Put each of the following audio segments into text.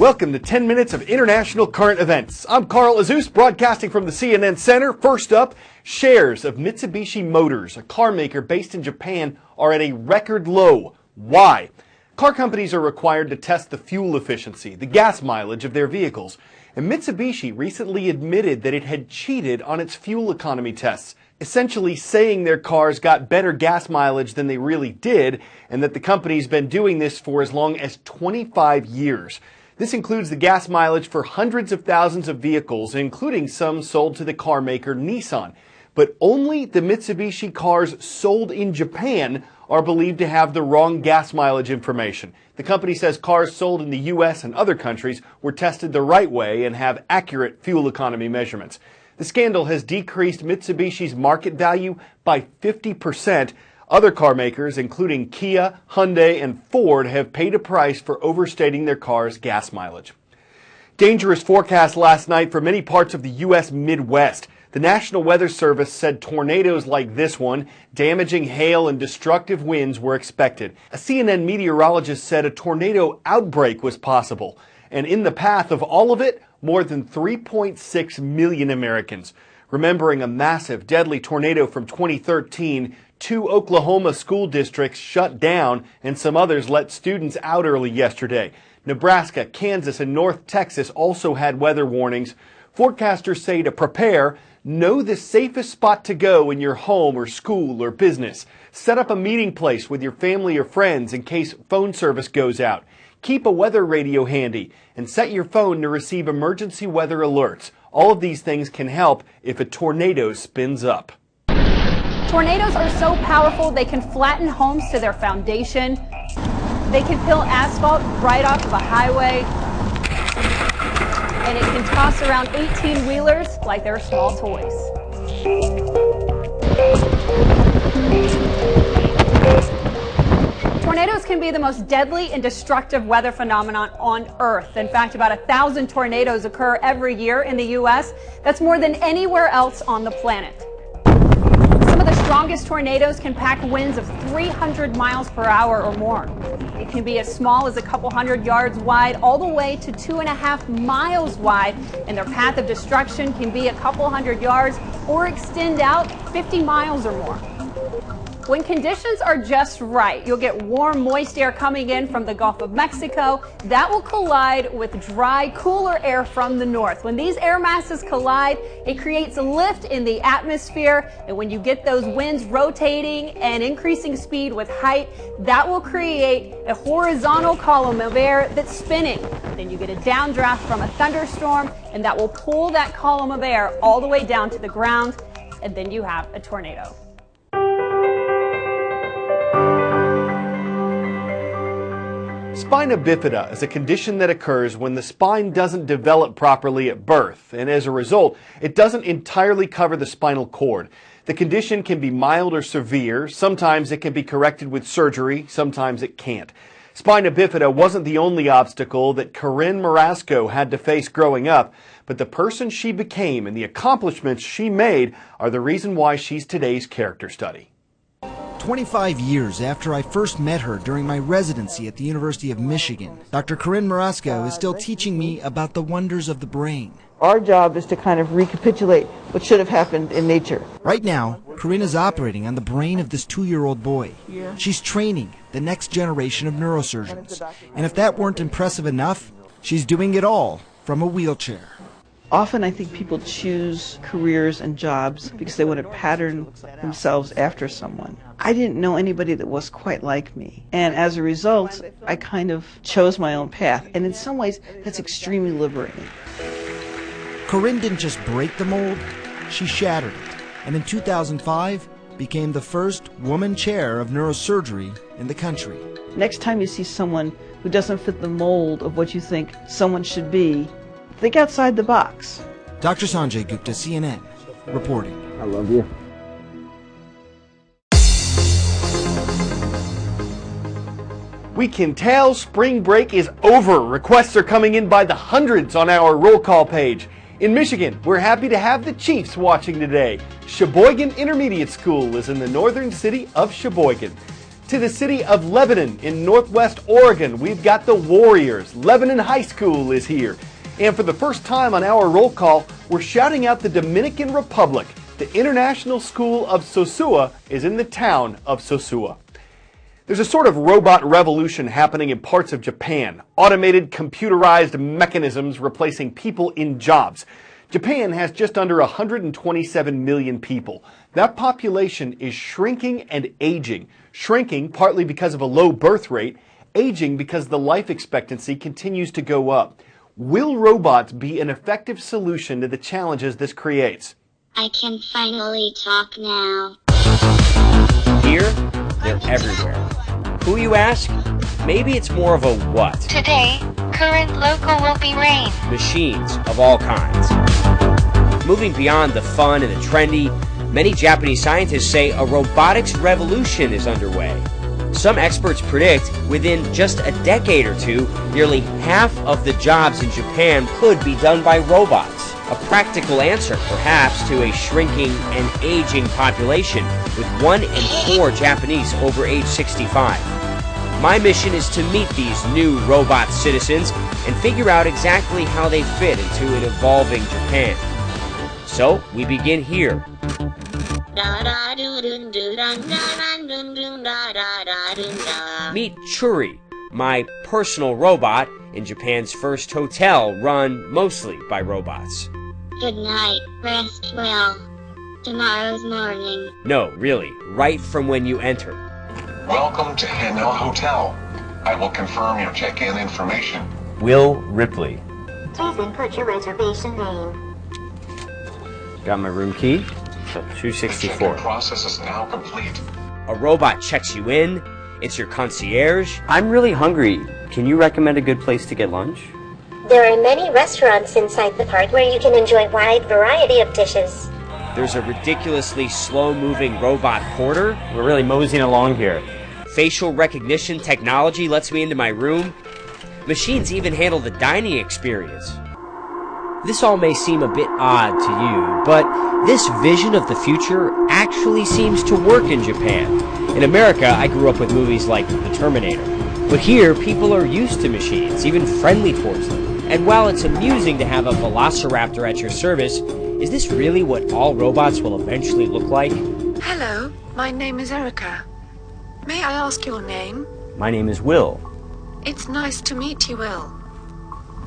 Welcome to 10 minutes of international current events. I'm Carl Azuz, broadcasting from the CNN Center. First up, shares of Mitsubishi Motors, a car maker based in Japan, are at a record low. Why? Car companies are required to test the fuel efficiency, the gas mileage of their vehicles. And Mitsubishi recently admitted that it had cheated on its fuel economy tests, essentially saying their cars got better gas mileage than they really did, and that the company's been doing this for as long as 25 years. This includes the gas mileage for hundreds of thousands of vehicles, including some sold to the car maker Nissan. But only the Mitsubishi cars sold in Japan are believed to have the wrong gas mileage information. The company says cars sold in the U.S. and other countries were tested the right way and have accurate fuel economy measurements. The scandal has decreased Mitsubishi's market value by 50%. Other car makers, including Kia, Hyundai, and Ford, have paid a price for overstating their cars' gas mileage. Dangerous forecast last night for many parts of the U.S. Midwest. The National Weather Service said tornadoes like this one, damaging hail and destructive winds were expected. A CNN meteorologist said a tornado outbreak was possible. And in the path of all of it, more than 3.6 million Americans. Remembering a massive, deadly tornado from 2013, 2 Oklahoma school districts shut down and some others let students out early yesterday. Nebraska, Kansas, and North Texas also had weather warnings. Forecasters say to prepare, know the safest spot to go in your home or school or business. Set up a meeting place with your family or friends in case phone service goes out. Keep a weather radio handy and set your phone to receive emergency weather alerts. All of these things can help if a tornado spins up. Tornadoes are so powerful they can flatten homes to their foundation. They can peel asphalt right off of a highway. And it can toss around 18-wheelers like they're small toys. Tornadoes can be the most deadly and destructive weather phenomenon on Earth. In fact, about 1,000 tornadoes occur every year in the U.S. That's more than anywhere else on the planet. Some of the strongest tornadoes can pack winds of 300 miles per hour or more. It can be as small as a couple hundred yards wide all the way to 2.5 miles wide, and their path of destruction can be a couple hundred yards or extend out 50 miles or more. When conditions are just right, you'll get warm, moist air coming in from the Gulf of Mexico. That will collide with dry, cooler air from the north. When these air masses collide, it creates a lift in the atmosphere. And when you get those winds rotating and increasing speed with height, that will create a horizontal column of air that's spinning. Then you get a downdraft from a thunderstorm, and that will pull that column of air all the way down to the ground. And then you have a tornado. Spina bifida is a condition that occurs when the spine doesn't develop properly at birth, and as a result, it doesn't entirely cover the spinal cord. The condition can be mild or severe. Sometimes it can be corrected with surgery, sometimes it can't. Spina bifida wasn't the only obstacle that Corinne Marasco had to face growing up, but the person she became and the accomplishments she made are the reason why she's today's character study. 25 years after I first met her during my residency at the University of Michigan, Dr. Corinne Marasco is still teaching me about the wonders of the brain. Our job is to kind of recapitulate what should have happened in nature. Right now, Corinne is operating on the brain of this 2-year-old boy. She's training the next generation of neurosurgeons. And if that weren't impressive enough, she's doing it all from a wheelchair. Often I think people choose careers and jobs because they want to pattern themselves after someone. I didn't know anybody that was quite like me. And as a result, I kind of chose my own path. And in some ways, that's extremely liberating. Corinne didn't just break the mold, she shattered it. And in 2005, became the first woman chair of neurosurgery in the country. Next time you see someone who doesn't fit the mold of what you think someone should be, think outside the box. Dr. Sanjay Gupta, CNN, reporting. I love you. We can tell spring break is over. Requests are coming in by the hundreds on our roll call page. In Michigan, we're happy to have the Chiefs watching today. Sheboygan Intermediate School is in the northern city of Sheboygan. to the city of Lebanon in Northwest Oregon. We've got the Warriors. Lebanon High School is here. And for the first time on our roll call, we're shouting out the Dominican Republic. The International School of Sosua is in the town of Sosua. There's a sort of robot revolution happening in parts of Japan. Automated, computerized mechanisms replacing people in jobs. Japan has just under 127 million people. That population is shrinking and aging. Shrinking partly because of a low birth rate, aging because the life expectancy continues to go up. Will robots be an effective solution to the challenges this creates? I can finally talk now. Here, they're everywhere. Who, you ask? Maybe it's more of a what. Today, current local will be rain. Machines of all kinds. Moving beyond the fun and the trendy, many Japanese scientists say a robotics revolution is underway. Some experts predict within just a decade or two, nearly half of the jobs in Japan could be done by robots. A practical answer, perhaps, to a shrinking and aging population, with 1 in 4 Japanese over age 65. My mission is to meet these new robot citizens and figure out exactly how they fit into an evolving Japan. So, we begin here. Meet Churi, my personal robot in Japan's first hotel run mostly by robots. Good night, rest well. Tomorrow's morning. No, really, right from when you enter. Welcome to Hanel Hotel. I will confirm your check-in information. Will Ripley. Please input your reservation name. Got my room key? So The 264. check-in process is now complete. A robot checks you in. It's your concierge. I'm really hungry. Can you recommend a good place to get lunch? There are many restaurants inside the park where you can enjoy a wide variety of dishes. There's a ridiculously slow-moving robot porter. We're really moseying along here. Facial recognition technology lets me into my room. Machines even handle the dining experience. This all may seem a bit odd to you, but this vision of the future actually seems to work in Japan. In America, I grew up with movies like The Terminator. But here, people are used to machines, even friendly towards them. And while it's amusing to have a velociraptor at your service, is this really what all robots will eventually look like? Hello, my name is Erica. May I ask your name? My name is Will. It's nice to meet you, Will.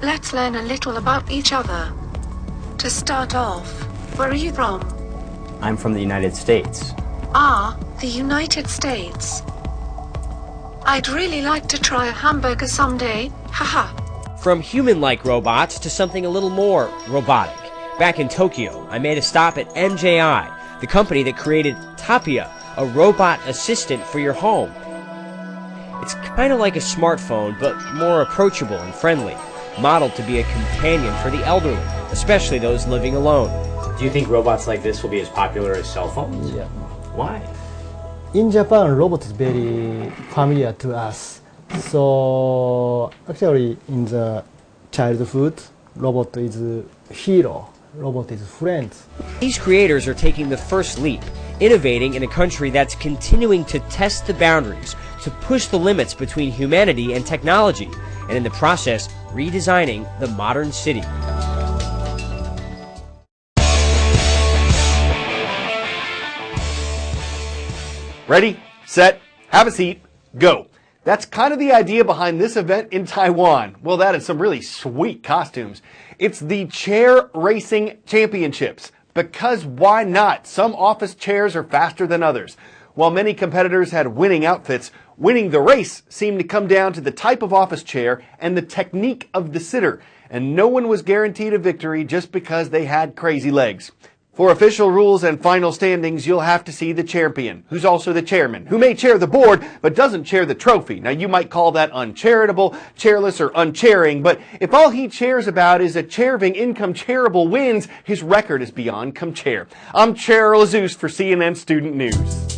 Let's learn a little about each other. To start off, where are you from? I'm from the United States. Ah, the United States. I'd really like to try a hamburger someday. Haha. From human-like robots to something a little more robotic. Back in Tokyo, I made a stop at MJI, the company that created Tapia, a robot assistant for your home. It's kind of like a smartphone, but more approachable and friendly, modeled to be a companion for the elderly, especially those living alone. Do you think robots like this will be as popular as cell phones? Yeah. Why? In Japan, robot is very familiar to us. So actually, in the childhood, robot is hero. Robot is friends. These creators are taking the first leap, innovating in a country that's continuing to test the boundaries, to push the limits between humanity and technology, and in the process, redesigning the modern city. Ready, set, have a seat, go. That's kind of the idea behind this event in Taiwan. Well, that and some really sweet costumes. It's the Chair Racing Championships. Because why not? Some office chairs are faster than others. While many competitors had winning outfits, winning the race seemed to come down to the type of office chair and the technique of the sitter. And no one was guaranteed a victory just because they had crazy legs. For official rules and final standings, you'll have to see the champion, who's also the chairman, who may chair the board, but doesn't chair the trophy. Now, you might call that uncharitable, chairless, or unchairing, but if all he chairs about is a chairving income-chairable wins, his record is beyond come chair. I'm Cheryl Azus for CNN Student News.